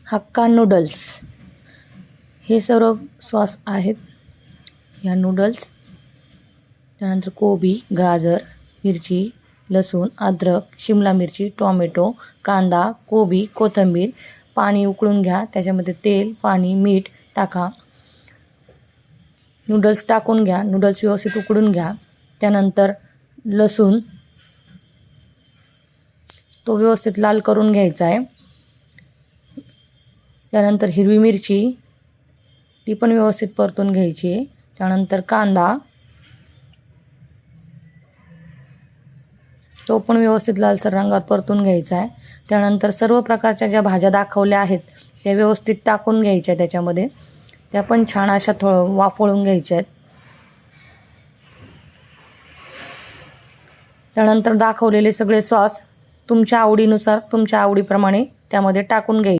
Hakka noodles हे सर्व sauce आहेत ह्या नूडल्स. त्यानंतर कोबी, गाजर, मिरची, लसूण, अद्रक, शिमला मिरची, टोमॅटो, कांदा, कोबी, कोथिंबीर. पाणी उकळून घ्या, त्याच्यामध्ये तेल, पाणी, मीठ टाका. नूडल्स टाकून घ्या, नूडल्स व्यवस्थित उकळून घ्या. त्यानंतर लसूण तो व्यवस्थित लाल करून घ्यायचा आहे. त्यानंतर हिरवी मिरची ती पण व्यवस्थित परतून घ्यायची आहे. त्यानंतर कांदा तो पण व्यवस्थित लालसर रंगात परतून घ्यायचा आहे. त्यानंतर सर्व प्रकारच्या ज्या भाज्या दाखवल्या आहेत त्या व्यवस्थित टाकून घ्यायच्या त्याच्यामध्ये. त्या पण छान अशा वाफळून घ्यायच्या आहेत. त्यानंतर दाखवलेले सगळे सॉस तुमच्या आवडीनुसार तुमच्या आवडीप्रमाणे त्यामध्ये टाकून घ्यायचे.